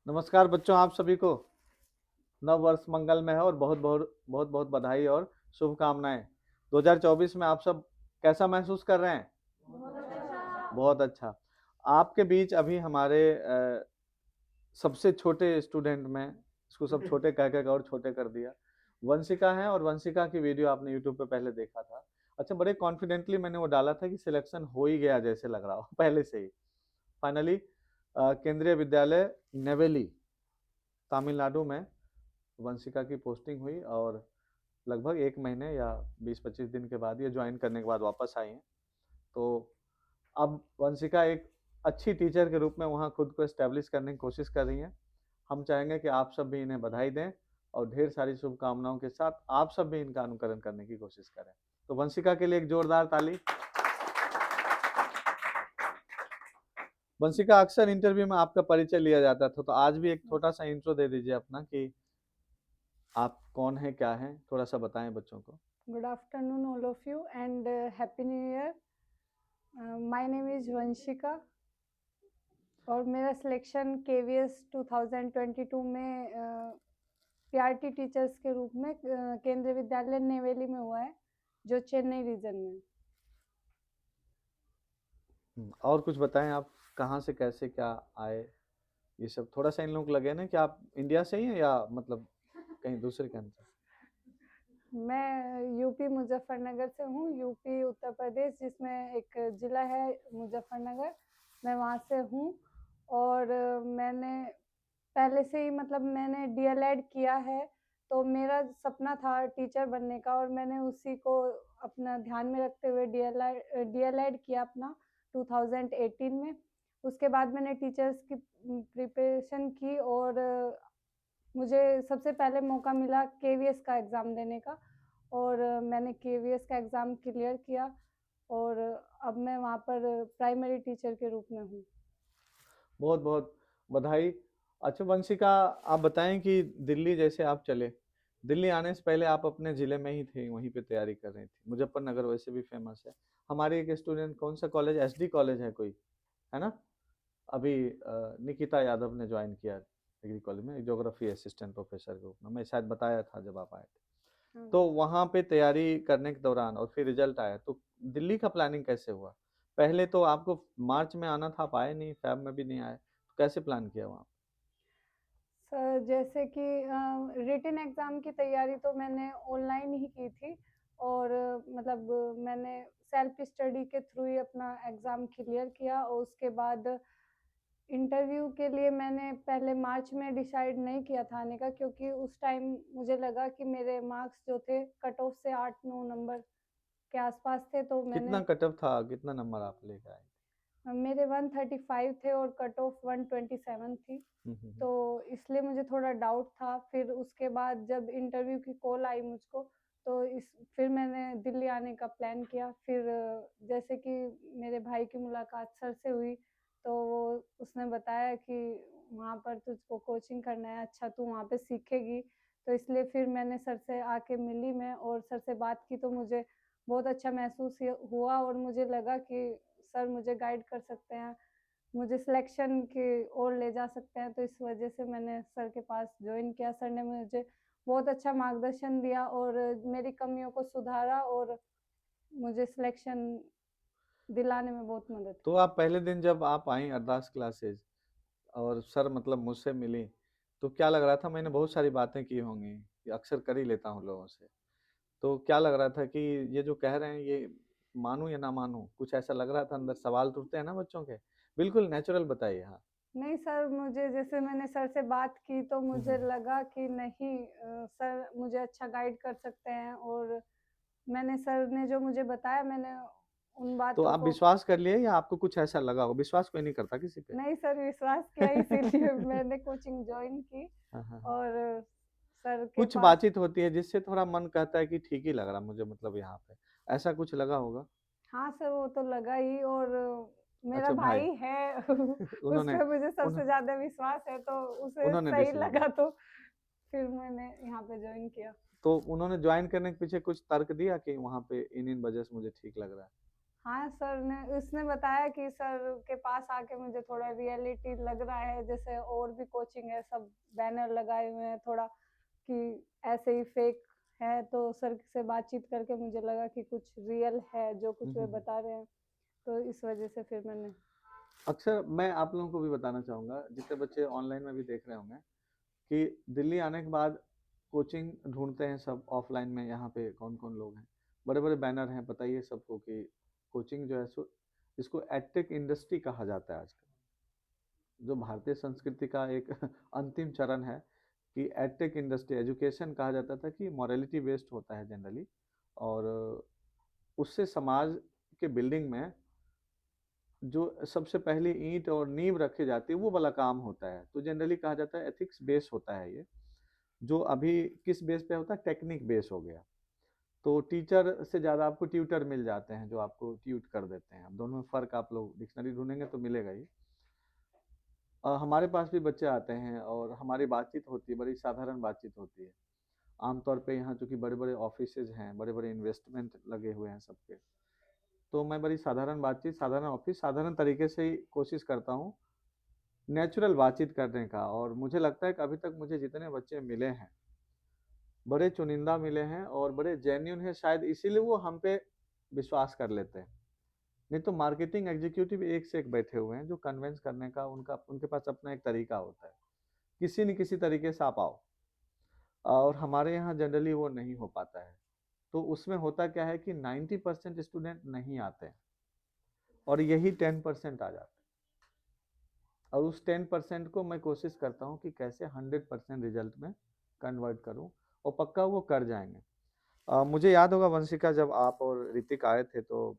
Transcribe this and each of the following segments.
नमस्कार बच्चों, आप सभी को नव वर्ष मंगलमय है और बहुत बहुत बहुत बहुत बधाई और शुभकामनाएं। 2024 में आप सब कैसा महसूस कर रहे हैं? बहुत अच्छा। आपके बीच अभी हमारे सबसे छोटे स्टूडेंट में, इसको सब छोटे कह कह और छोटे कर दिया, वंशिका है। और वंशिका की वीडियो आपने यूट्यूब पे पहले देखा था। अच्छा, बड़े कॉन्फिडेंटली मैंने वो डाला था कि सिलेक्शन हो ही गया जैसे लग रहा हो पहले से ही। फाइनली केंद्रीय विद्यालय नेवेली तमिलनाडु में वंशिका की पोस्टिंग हुई और लगभग 1 महीने या 20-25 दिन के बाद ये ज्वाइन करने के बाद वापस आई हैं। तो अब वंशिका एक अच्छी टीचर के रूप में वहाँ खुद को एस्टेब्लिश करने की कोशिश कर रही हैं। हम चाहेंगे कि आप सब भी इन्हें बधाई दें और ढेर सारी शुभकामनाओं के साथ आप सब भी इनका अनुकरण करने की कोशिश करें। तो वंशिका के लिए एक जोरदार ताली। वंशिका, अक्सर इंटरव्यू में आपका परिचय लिया जाता था, तो आज भी एक छोटा सा इंट्रो दे दीजिए अपना कि आप कौन हैं, क्या हैं, थोड़ा सा बताएं बच्चों को। Good afternoon, all of you, and Happy New Year. My name is Vanshika और मेरा सिलेक्शन KVS 2022 में PRT टीचर्स के रूप में केंद्रीय विद्यालय नेवेली में हुआ है, जो चेन्नई रीजन में। और कुछ बताएं, आप कहाँ से कैसे क्या आए, ये सब थोड़ा सा इन लोग लगे ना कि आप इंडिया से ही हैं या मतलब कहीं दूसरे कंट्री? मैं यूपी मुजफ्फरनगर से हूँ, यूपी उत्तर प्रदेश, जिसमें एक ज़िला है मुजफ्फरनगर, मैं वहाँ से हूँ। और मैंने पहले से ही मतलब मैंने DLED किया है, तो मेरा सपना था टीचर बनने का और मैंने उसी को अपना ध्यान में रखते हुए DLED किया अपना 2018 में। उसके बाद मैंने टीचर्स की प्रिपरेशन की और मुझे सबसे पहले मौका मिला KVS का एग्ज़ाम देने का और मैंने KVS का एग्ज़ाम क्लियर किया और अब मैं वहाँ पर प्राइमरी टीचर के रूप में हूँ। बहुत बहुत बधाई। अच्छा वंशिका, आप बताएं कि दिल्ली जैसे आप चले, दिल्ली आने से पहले आप अपने ज़िले में ही थे, वहीं पे तैयारी कर रही थी। मुजफ्फरनगर वैसे भी फेमस है। हमारे एक स्टूडेंट, कौन सा कॉलेज, SD कॉलेज है कोई, है ना? अभी निकिता यादव ने ज्वाइन किया डिग्री कॉलेज में ज्योग्राफी असिस्टेंट प्रोफेसर के रूप में। मैं शायद बताया था जब आप आए थे। तो वहाँ पे तैयारी करने के दौरान और फिर रिजल्ट आया, तो दिल्ली का प्लानिंग कैसे हुआ? पहले तो आपको मार्च में आना था, आप आए नहीं, फेब में भी नहीं आए, तो कैसे प्लान किया वहाँ? सर, जैसे कि रिटन एग्ज़ाम की तैयारी तो मैंने ऑनलाइन ही की थी और मतलब मैंने सेल्फ स्टडी के थ्रू ही अपना एग्ज़ाम क्लियर किया और उसके बाद इंटरव्यू के लिए मैंने पहले मार्च में डिसाइड नहीं किया था आने का, क्योंकि उस टाइम मुझे लगा कि मेरे मार्क्स जो थे कट ऑफ से 8-9 नंबर के आसपास थे, तो कितना मैंने कट ऑफ था, कितना नंबर आप लेके आए? मेरे 135 थे और कट ऑफ 127 थी, हम्म। तो इसलिए मुझे थोड़ा डाउट था। फिर उसके बाद जब इंटरव्यू की कॉल आई मुझको, तो फिर मैंने दिल्ली आने का प्लान किया। फिर जैसे कि मेरे भाई की मुलाकात सर से हुई, तो वो उसने बताया कि वहाँ पर तुझको कोचिंग करना है, अच्छा तू वहाँ पे सीखेगी, तो इसलिए फिर मैंने सर से आके मिली मैं और सर से बात की, तो मुझे बहुत अच्छा महसूस हुआ और मुझे लगा कि सर मुझे गाइड कर सकते हैं, मुझे सिलेक्शन की ओर ले जा सकते हैं, तो इस वजह से मैंने सर के पास ज्वाइन किया। सर ने मुझे बहुत अच्छा मार्गदर्शन दिया और मेरी कमियों को सुधारा और मुझे सिलेक्शन दिलाने में बहुत मदद तो की। आप पहले दिन जब आप आई अरदास क्लासेज और सर मतलब मुझसे मिली, तो क्या लग रहा था? मैंने बहुत सारी बातें की होंगी, कि अक्सर कर ही लेता हूँ लोगों से, तो क्या लग रहा था कि ये जो कह रहे हैं ये मानूं या ना मानूं? कुछ ऐसा लग रहा था अंदर? सवाल तो उठते हैं ना बच्चों के, बिल्कुल नेचुरल बताइए। हाँ। नहीं सर, मुझे जैसे मैंने सर से बात की तो मुझे हम्म। लगा कि नहीं, सर मुझे अच्छा गाइड कर सकते हैं और मैंने सर ने जो मुझे बताया मैंने उन तो बातों आप को। विश्वास कर लिए या आपको कुछ ऐसा लगा हो? विश्वास कोई नहीं करता किसी पे। नहीं सर, विश्वास किया इसीलिए मैंने कोचिंग ज्वाइन की हाँ हाँ हाँ। और सर के कुछ पास। बातचीत होती है जिससे थोड़ा मन कहता है कि ठीक ही लग रहा मुझे, मतलब यहाँ पे ऐसा कुछ लगा होगा। हाँ सर, वो तो लगा ही और मेरा अच्छा भाई। भाई है उस उन्होंने पे मुझे उन्हों, सबसे ज़्यादा विश्वास है, तो उसे उन्होंने सही डिसीजन लगा तो फिर मैंने यहाँ पे ज्वाइन किया। तो उन्होंने ज्वाइन करने के पीछे कुछ तर्क दिया कि वहाँ पे इन वजह से मुझे ठीक लग रहा है? हाँ सर ने उसने बताया कि सर के पास आके मुझे थोड़ा रियलिटी लग रहा है, जैसे और भी कोचिंग है सब बैनर लगाए हुए हैं थोड़ा कि ऐसे ही फेक है, तो सर से बातचीत करके मुझे लगा कि कुछ रियल है जो कुछ वे बता रहे हैं, तो इस वजह से फिर मैंने। अक्सर मैं आप लोगों को भी बताना चाहूँगा, जितने बच्चे ऑनलाइन में भी देख रहे होंगे, कि दिल्ली आने के बाद कोचिंग ढूंढते हैं सब ऑफलाइन में। यहाँ पे कौन कौन लोग हैं, बड़े बड़े बैनर हैं, बताइए सबको कि कोचिंग जो है सो इसको एडटेक इंडस्ट्री कहा जाता है आजकल, जो भारतीय संस्कृति का एक अंतिम चरण है कि एडटेक इंडस्ट्री। एजुकेशन कहा जाता था कि मॉरलिटी बेस्ड होता है जनरली, और उससे समाज के बिल्डिंग में जो सबसे पहली ईंट और नींव रखी जाती है वो वाला काम होता है। तो जनरली कहा जाता है एथिक्स बेस होता है ये, जो अभी किस बेस पे होता है, टेक्निक बेस हो गया। तो टीचर से ज़्यादा आपको ट्यूटर मिल जाते हैं जो आपको ट्यूट कर देते हैं। अब दोनों में फ़र्क आप लोग डिक्शनरी ढूंढेंगे तो मिलेगा ही। हमारे पास भी बच्चे आते हैं और हमारी बातचीत होती है, बड़ी साधारण बातचीत होती है। आमतौर पे यहाँ चूंकि बड़े बड़े ऑफिसेज हैं, बड़े बड़े इन्वेस्टमेंट लगे हुए हैं सबके, तो मैं बड़ी साधारण बातचीत, साधारण ऑफिस, साधारण तरीके से ही कोशिश करता हूँ नेचुरल बातचीत करने का। और मुझे लगता है कि अभी तक मुझे जितने बच्चे मिले हैं, बड़े चुनिंदा मिले हैं और बड़े जेन्युइन हैं, शायद इसीलिए वो हम पे विश्वास कर लेते हैं। नहीं तो मार्केटिंग एग्जीक्यूटिव एक से एक बैठे हुए हैं जो कन्विंस करने का उनका उनके पास अपना एक तरीका होता है, किसी न किसी तरीके से आप आओ। और हमारे यहाँ जनरली वो नहीं हो पाता है। तो उसमें होता क्या है कि 90% स्टूडेंट नहीं आते हैं और यही 10% आ जाते हैं। और उस 10% को मैं कोशिश करता हूँ कि कैसे 100% रिजल्ट में कन्वर्ट करूँ, और पक्का वो कर जाएंगे। मुझे याद होगा वंशिका, जब आप और ऋतिक आए थे तो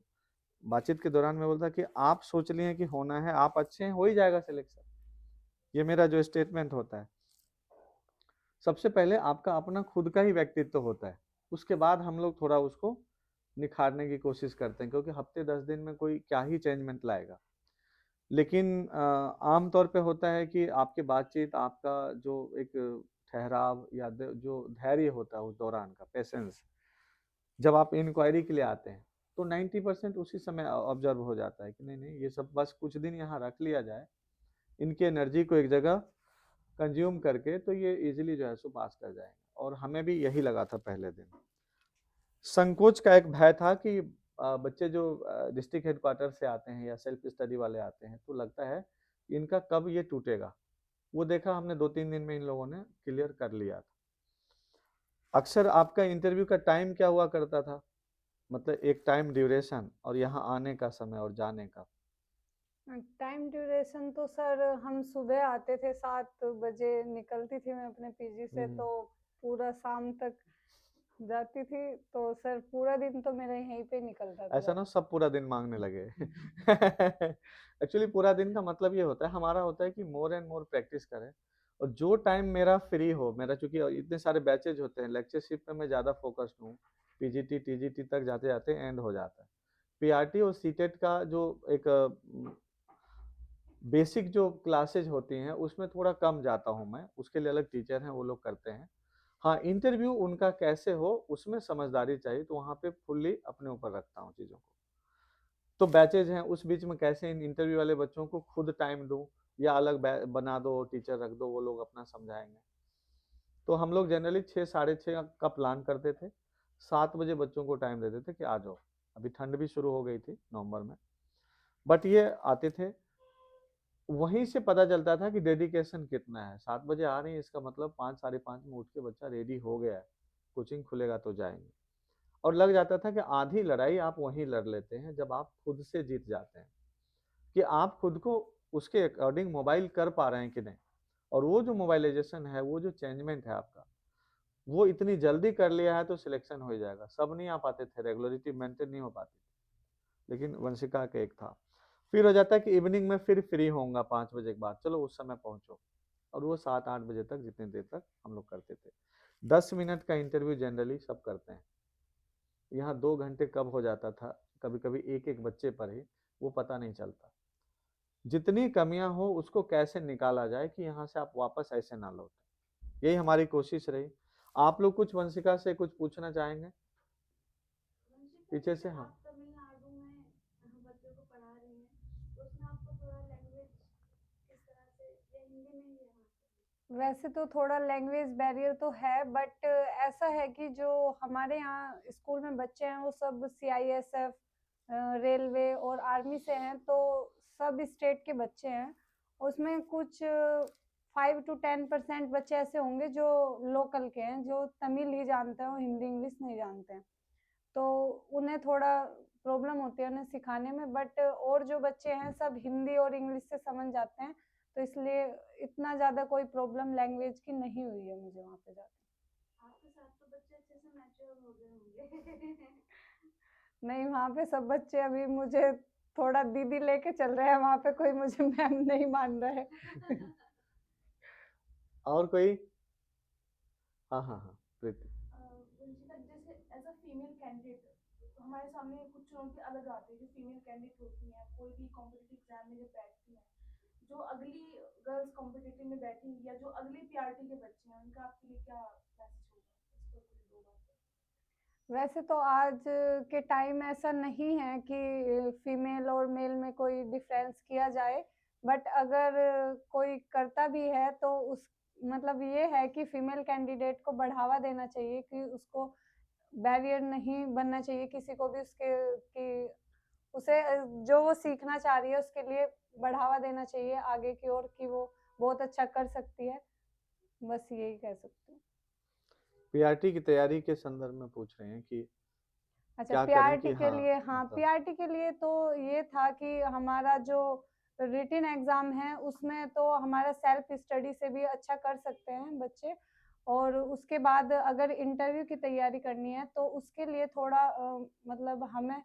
बातचीत के दौरान मैं बोलता कि आप सोच लिए कि होना है, आप अच्छे हैं, हो ही जाएगा सिलेक्शन। ये मेरा जो स्टेटमेंट होता है। सबसे पहले आपका अपना खुद का ही व्यक्तित्व होता है, उसके बाद हम लोग थोड़ा उसको निखारने की कोशिश करते हैं, क्योंकि हफ्ते 10 दिन में कोई क्या ही चेंजमेंट लाएगा। लेकिन आम तौर पे होता है कि आपकी बातचीत, आपका जो एक ठहराव या जो धैर्य होता है उस दौरान का पेशेंस, जब आप इंक्वायरी के लिए आते हैं तो 90% उसी समय ऑब्जर्व हो जाता है कि नहीं नहीं, ये सब बस कुछ दिन यहाँ रख लिया जाए, इनकी एनर्जी को एक जगह कंज्यूम करके, तो ये इजीली जो है सो पास कर जाएंगे। और हमें भी यही लगा था पहले दिन। संकोच का एक भय था कि बच्चे जो डिस्ट्रिक्ट हेडक्वार्टर से आते हैं या सेल्फ स्टडी वाले आते हैं, तो लगता है इनका कब ये टूटेगा। वो देखा हमने 2-3 दिन में इन लोगों ने क्लियर कर लिया था। अक्सर आपका इंटरव्यू का टाइम क्या हुआ करता था, मतलब एक टाइम ड्यूरेशन और यहाँ आने का समय और जाने का? टाइम ड्यूरेशन तो सर हम सुबह आते थे 7 बजे, निकलती थी मैं अपने पीजी से, तो पूरा शाम तक जाती थी, तो सर पूरा दिन तो मेरा यहीं पे निकलता था। ऐसा ना सब पूरा दिन मांगने लगे। एक्चुअली पूरा दिन का मतलब ये होता है, हमारा होता है कि मोर एंड मोर प्रैक्टिस करें। और जो टाइम मेरा फ्री हो, मेरा चूंकि इतने सारे बैचेज होते हैं, लेक्चरशिप पे मैं ज़्यादा फोकस्ड हूँ, पीजीटी टीजीटी तक जाते जाते एंड हो जाता है। पीआरटी और सीटेट का जो एक बेसिक जो क्लासेज होती हैं उसमें थोड़ा कम जाता हूँ मैं, उसके लिए अलग टीचर हैं, वो लोग करते हैं। हाँ, इंटरव्यू उनका कैसे हो उसमें समझदारी चाहिए, तो वहाँ पे फुल्ली अपने ऊपर रखता हूँ चीज़ों को। तो बैचेज हैं, उस बीच में कैसे इन इंटरव्यू वाले बच्चों को खुद टाइम दूँ, या अलग बना दो, टीचर रख दो, वो लोग अपना समझाएंगे। तो हम लोग जनरली 6 साढ़े 6 का प्लान करते थे, 7 बजे बच्चों को टाइम देते थे कि आ जाओ। अभी ठंड भी शुरू हो गई थी नवंबर में, बट ये आते थे। वहीं से पता चलता था कि डेडिकेशन कितना है। 7 बजे आ रही है, इसका मतलब 5 साढ़े 5 में उठ के बच्चा रेडी हो गया है, कोचिंग खुलेगा तो जाएंगे। और लग जाता था कि आधी लड़ाई आप वहीं लड़ लेते हैं जब आप खुद से जीत जाते हैं, कि आप खुद को उसके अकॉर्डिंग मोबाइल कर पा रहे हैं कि नहीं। और वो जो मोबाइलाइजेशन है, वो जो चेंजमेंट है आपका, वो इतनी जल्दी कर लिया है तो सिलेक्शन हो ही जाएगा। सब नहीं आ पाते थे, रेगुलरिटी मेंटेन नहीं हो पाती, लेकिन वंशिका का एक था। फिर हो जाता है कि इवनिंग में फिर फ्री होऊंगा 5 बजे के बाद, चलो उस समय पहुंचो। और वो 7-8 बजे तक, जितनी देर तक हम लोग करते थे। 10 मिनट का इंटरव्यू जनरली सब करते हैं। यहाँ 2 घंटे कब हो जाता था, कभी कभी एक एक बच्चे पर ही, वो पता नहीं चलता। जितनी कमियां हो उसको कैसे निकाला जाए कि यहाँ से आप वापस ऐसे ना लौटे। यही हमारी कोशिश रही। आप लोग कुछ वंशिका से कुछ पूछना चाहेंगे पीछे से? हाँ, आप तमिलनाडु में बच्चों को पढ़ा रही हैं, तो उसमें आपको थोड़ा लैंग्वेज किस तरह से, या हिंदी में ही है वहाँ पे? वैसे तो थोड़ा लैंग्वेज बैरियर तो है, बट ऐसा है कि जो हमारे यहाँ स्कूल में बच्चे हैं वो सब CISF, रेलवे और आर्मी से हैं, तो सब स्टेट के बच्चे हैं। उसमें कुछ 5 to 10% बच्चे ऐसे होंगे जो लोकल के हैं, जो तमिल ही जानते हैं और हिंदी इंग्लिश नहीं जानते हैं, तो उन्हें थोड़ा प्रॉब्लम होती है उन्हें सिखाने में। बट और जो बच्चे हैं सब हिंदी और इंग्लिश से समझ जाते हैं, तो इसलिए इतना ज़्यादा कोई प्रॉब्लम लैंग्वेज की नहीं हुई है मुझे वहाँ पे जाके। आपके साथ तो बच्चे अच्छे से मैच्योर हो गए होंगे। नहीं, वहाँ पे सब बच्चे अभी मुझे थोड़ा दीदी लेके चल रहे हैं, वहाँ पे कोई मुझे मैम नहीं मान रहा है। और कोई? हाँ हाँ हाँ, प्रीति। वंशिका, जैसे एज अ फीमेल कैंडिडेट हमारे सामने कुछ चुनौती अलग आती है जो फीमेल कैंडिडेट होती हैं, कोई भी कॉम्पिटिटिव एग्जाम में जब बैठती हैं, जो अगली गर्ल्स कॉम्पिटिटिव में बैठेंगी या जो अगले PRT के बच्चे हैं, उनका आपके लिए क्या मैसेज होगा? इस पर कोई दो बातें। वैसे तो आज के टाइम ऐसा नहीं है कि फीमेल और मेल में कोई डिफरेंस किया जाए, बट अगर कोई करता भी है तो उस मतलब ये है कि फीमेल कैंडिडेट को बढ़ावा देना चाहिए, कि उसको बैरियर नहीं बनना चाहिए किसी को भी उसके कि उसे जो वो सीखना चाह रही है उसके लिए बढ़ावा देना चाहिए आगे की ओर, कि वो बहुत अच्छा कर सकती है। बस यही कह सकती हूँ। पीआरटी की तैयारी के संदर्भ में पूछ रहे हैं कि अच्छा, क्या करें पीआरटी कि के हाँ लिए, हाँ, मतलब पीआरटी के लिए तो ये था कि हमारा जो रिटन एग्जाम है उसमें तो हमारा सेल्फ स्टडी से भी अच्छा कर सकते हैं बच्चे, और उसके बाद अगर इंटरव्यू की तैयारी करनी है तो उसके लिए थोड़ा मतलब हमें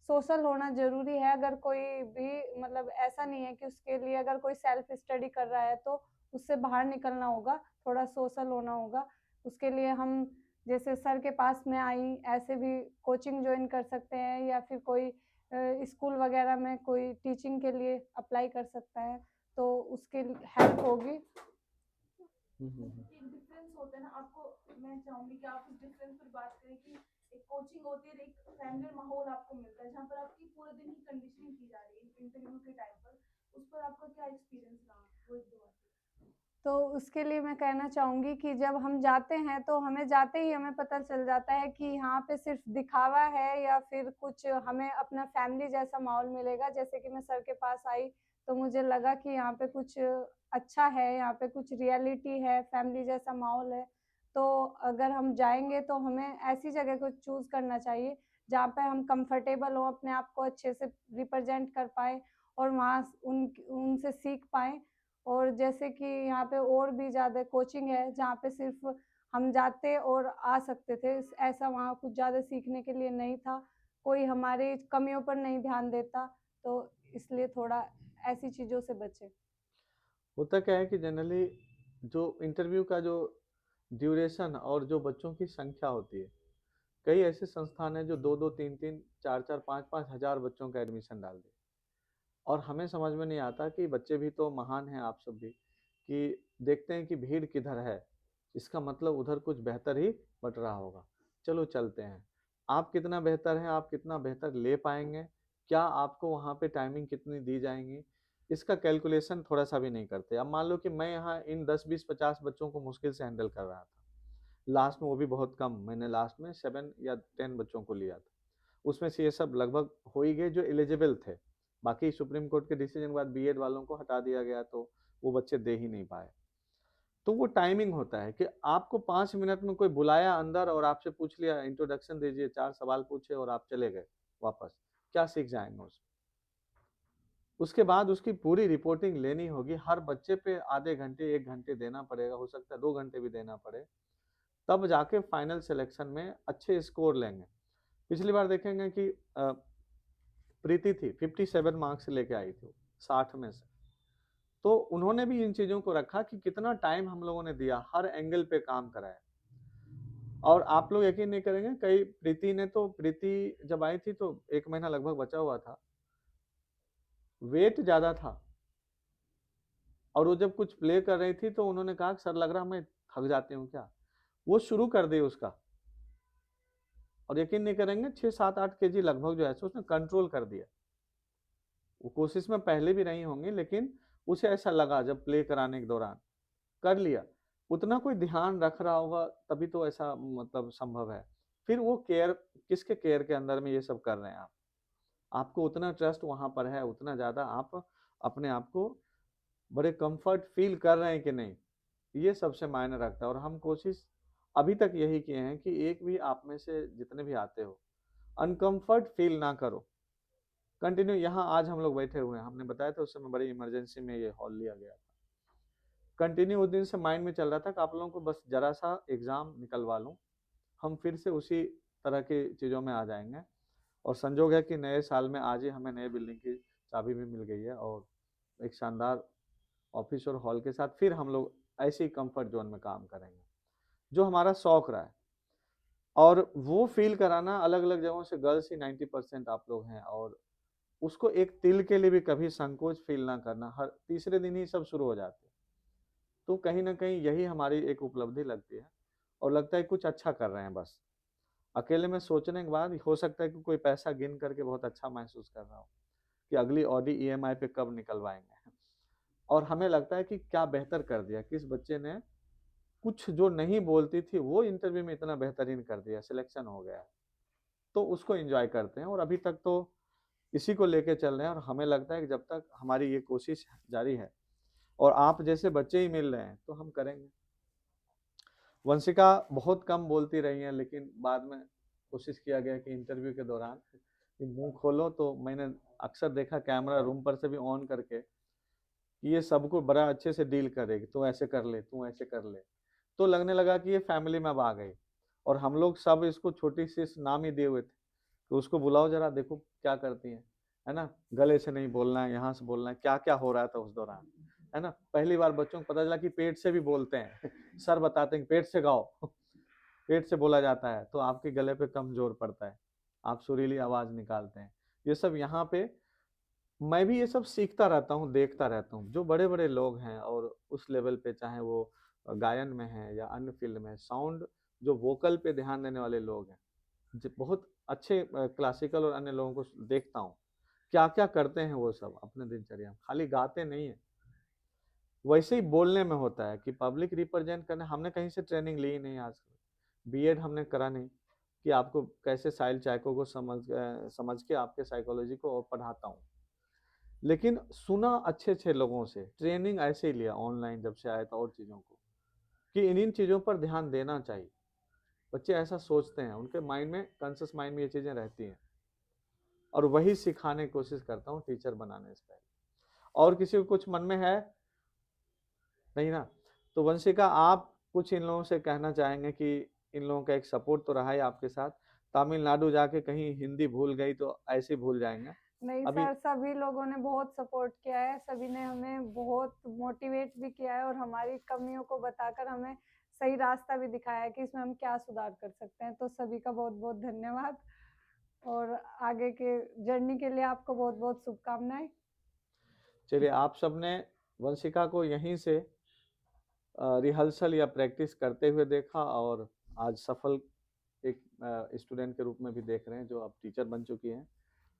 सोशल होना जरूरी है। अगर कोई भी मतलब ऐसा नहीं है कि उसके लिए अगर कोई सेल्फ स्टडी कर रहा है तो उससे बाहर निकलना होगा, थोड़ा सोशल होना होगा। उसके लिए हम जैसे सर के पास में आई ऐसे भी कोचिंग ज्वाइन कर सकते हैं, या फिर कोई स्कूल वगैरह में कोई टीचिंग के लिए अप्लाई कर सकता है, तो उसके हेल्प होगी। एक डिफरेंस होता है ना, आपको मैं चाहूंगी कि आप उस डिफरेंस पर बात करें कि एक कोचिंग होती है, एक फैमिली माहौल आपको मिलता है जहाँ पर आपकी पूरे दिन की कंडीशनिंग की जा रही है इंटरव्यू के टाइम पर, उस पर आपका क्या एक्सपीरियंस रहा? वो एक दो बात। तो उसके लिए मैं कहना चाहूँगी कि जब हम जाते हैं तो हमें जाते ही हमें पता चल जाता है कि यहाँ पे सिर्फ दिखावा है या फिर कुछ हमें अपना फैमिली जैसा माहौल मिलेगा। जैसे कि मैं सर के पास आई तो मुझे लगा कि यहाँ पे कुछ अच्छा है, यहाँ पे कुछ रियलिटी है, फैमिली जैसा माहौल है। तो अगर हम जाएंगे तो हमें ऐसी जगह को चूज़ करना चाहिए जहाँ पे हम कंफर्टेबल हों, अपने आप को अच्छे से रिप्रेजेंट कर पाए और वहाँ उनसे सीख पाएँ। और जैसे कि यहाँ पे और भी ज़्यादा कोचिंग है जहाँ पे सिर्फ हम जाते और आ सकते थे, ऐसा वहाँ कुछ ज़्यादा सीखने के लिए नहीं था, कोई हमारी कमियों पर नहीं ध्यान देता, तो इसलिए थोड़ा ऐसी चीज़ों से बचे। होता क्या है कि जनरली जो इंटरव्यू का जो ड्यूरेशन और जो बच्चों की संख्या होती है, कई ऐसे संस्थान हैं जो 2-2, 3-3, 4-4, 5-5 हजार बच्चों का एडमिशन डाल दे, और हमें समझ में नहीं आता कि बच्चे भी तो महान हैं, आप सब भी, कि देखते हैं कि भीड़ किधर है, इसका मतलब उधर कुछ बेहतर ही बट रहा होगा। चलो चलते हैं। आप कितना बेहतर है, आप कितना बेहतर ले पाएंगे, क्या आपको वहाँ पे टाइमिंग कितनी दी जाएंगी, इसका कैलकुलेशन थोड़ा सा भी नहीं करते। अब मान लो कि मैं यहाँ इन 10-20-50 बच्चों को मुश्किल से हैंडल कर रहा था लास्ट में, वो भी बहुत कम, मैंने लास्ट में 7 या 10 बच्चों को लिया था। उसमें से ये सब लगभग हो ही गए जो एलिजिबल थे, बाकी सुप्रीम कोर्ट के डिसीजन के बाद बीएड वालों को हटा दिया गया, तो वो बच्चे दे ही नहीं पाए। तो वो टाइमिंग होता है कि आपको 5 मिनट में कोई बुलाया अंदर और आपसे पूछ लिया इंट्रोडक्शन दीजिए, 4 सवाल पूछे और आप चले गए वापस, क्या सीख जाएंगे उसमें? उसके बाद उसकी पूरी रिपोर्टिंग लेनी होगी, हर बच्चे पे आधे घंटे 1 घंटे देना पड़ेगा, हो सकता है 2 घंटे भी देना पड़े, तब जाके फाइनल सिलेक्शन में अच्छे स्कोर लेंगे। पिछली बार देखेंगे कि प्रीति थी 57 मार्क्स लेके आई थी 60 में से, तो उन्होंने भी इन चीजों को रखा कि कितना टाइम हम लोगों ने दिया, हर एंगल पे काम कराया। और आप लोग यकीन नहीं करेंगे, कई प्रीति जब आई थी तो 1 महीना लगभग बचा हुआ था, वेट ज्यादा था, और वो जब कुछ प्ले कर रही थी तो उन्होंने कहा सर लग रहा मैं थक जाती हूँ क्या, वो शुरू कर दी उसका, और यकीन नहीं करेंगे 6-7-8 केजी लगभग जो है सो उसने कंट्रोल कर दिया। वो कोशिश में पहले भी रही होंगी, लेकिन उसे ऐसा लगा जब प्ले कराने के दौरान कर लिया। उतना कोई ध्यान रख रहा होगा तभी तो ऐसा मतलब संभव है। फिर वो केयर, किसके केयर के अंदर में ये सब कर रहे हैं आप? आपको उतना ट्रस्ट वहाँ पर है, उतना ज़्यादा आप अपने आप को बड़े कंफर्ट फील कर रहे हैं कि नहीं, ये सबसे मायने रखता है। और हम कोशिश अभी तक यही किए हैं कि एक भी आप में से जितने भी आते हो, अनकंफर्ट फील ना करो। कंटिन्यू यहाँ आज हम लोग बैठे हुए हैं, हमने बताया था उस समय बड़ी इमरजेंसी में ये हॉल लिया गया था। कंटिन्यू उस दिन से माइंड में चल रहा था कि आप लोगों को बस जरा सा एग्जाम निकलवा लूँ, हम फिर से उसी तरह की चीज़ों में आ जाएंगे। और संजोग है कि नए साल में आज ही हमें नए बिल्डिंग की चाबी भी मिल गई है, और एक शानदार ऑफिस और हॉल के साथ फिर हम लोग ऐसे ही कंफर्ट जोन में काम करेंगे, जो हमारा शौक रहा है। और वो फील कराना अलग अलग जगहों से, गर्ल्स ही 90% आप लोग हैं, और उसको एक तिल के लिए भी कभी संकोच फील ना करना, हर तीसरे दिन ही सब शुरू हो जाते हैं। तो कहीं ना कहीं यही हमारी एक उपलब्धि लगती है, और लगता है कुछ अच्छा कर रहे हैं। बस अकेले में सोचने के बाद हो सकता है कि कोई पैसा गिन करके बहुत अच्छा महसूस कर रहा हो कि अगली ऑडी ईएमआई पे कब निकलवाएंगे, और हमें लगता है कि क्या बेहतर कर दिया, किस बच्चे ने कुछ जो नहीं बोलती थी वो इंटरव्यू में इतना बेहतरीन कर दिया, सिलेक्शन हो गया। तो उसको एंजॉय करते हैं, और अभी तक तो इसी को लेके चल रहे हैं। और हमें लगता है कि जब तक हमारी ये कोशिश जारी है और आप जैसे बच्चे ही मिल रहे हैं तो हम करेंगे। वंशिका बहुत कम बोलती रही हैं, लेकिन बाद में कोशिश किया गया कि इंटरव्यू के दौरान कि मुंह खोलो, तो मैंने अक्सर देखा कैमरा रूम पर से भी ऑन करके कि ये सबको बड़ा अच्छे से डील करेगी, तू ऐसे कर ले, तू ऐसे कर ले। तो लगने लगा कि ये फैमिली में अब आ गई, और हम लोग सब इसको छोटी सी नाम ही दिए हुए थे, तो उसको बुलाओ जरा, देखो क्या करती है ना, गले से नहीं बोलना है, यहाँ से बोलना है, क्या क्या हो रहा था उस दौरान, है ना। पहली बार बच्चों को पता चला कि पेट से भी बोलते हैं सर बताते हैं कि पेट से गाओ पेट से बोला जाता है तो आपके गले पे कम जोर पड़ता है, आप सुरीली आवाज निकालते हैं। ये सब यहाँ पे मैं भी ये सब सीखता रहता हूँ, देखता रहता हूँ। जो बड़े बड़े लोग हैं और उस लेवल पे, चाहे वो गायन में है या अन्य फील्ड में, साउंड जो वोकल पे ध्यान देने वाले लोग हैं, बहुत अच्छे क्लासिकल और अन्य लोगों को देखता हूँ, क्या क्या करते हैं वो सब अपने दिनचर्या में। खाली गाते नहीं है, वैसे ही बोलने में होता है कि पब्लिक रिप्रेजेंट करने। हमने कहीं से ट्रेनिंग ली ही नहीं, आज बीएड हमने करा नहीं कि आपको कैसे साइल चायको को समझ के आपके साइकोलॉजी को और पढ़ाता हूँ। लेकिन सुना अच्छे अच्छे लोगों से, ट्रेनिंग ऐसे ही लिया ऑनलाइन जब से आया था, और चीज़ों को कि इन चीज़ों पर ध्यान देना चाहिए। बच्चे ऐसा सोचते हैं, उनके माइंड में, कॉन्शियस माइंड में ये चीज़ें रहती हैं, और वही सिखाने की कोशिश करता हूँ टीचर बनाने से पहले। और किसी को कुछ मन में है नहीं ना? तो वंशिका, आप कुछ इन लोगों से कहना चाहेंगे कि इन लोगों का एक सपोर्ट तो रहा है आपके साथ, तमिलनाडु जाके कहीं हिंदी भूल गई तो ऐसे भूल जाएंगे नहीं अभी। सर, सभी लोगों ने बहुत सपोर्ट किया है, सभी ने हमें बहुत मोटिवेट भी किया है, और हमारी कमियों को बताकर हमें सही रास्ता भी दिखाया है कि इसमें हम क्या सुधार कर सकते हैं। तो सभी का बहुत बहुत धन्यवाद, और आगे के जर्नी के लिए आपको बहुत बहुत शुभकामनाएं। चलिए, आप सबने वंशिका को यहीं से रिहर्सल या प्रैक्टिस करते हुए देखा, और आज सफल एक स्टूडेंट के रूप में भी देख रहे हैं, जो अब टीचर बन चुकी हैं।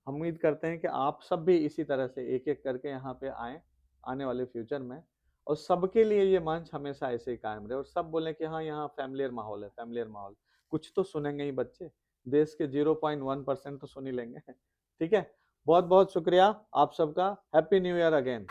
हम उम्मीद करते हैं कि आप सब भी इसी तरह से एक एक करके यहाँ पे आए आने वाले फ्यूचर में, और सबके लिए ये मंच हमेशा ऐसे ही कायम रहे, और सब बोले कि हाँ, यहाँ फैमिलियर माहौल है, फैमिलियर माहौल। कुछ तो सुनेंगे ही बच्चे, देश के 0.1% तो सुन ही लेंगे ठीक है। बहुत बहुत शुक्रिया आप सबका। Happy new year again.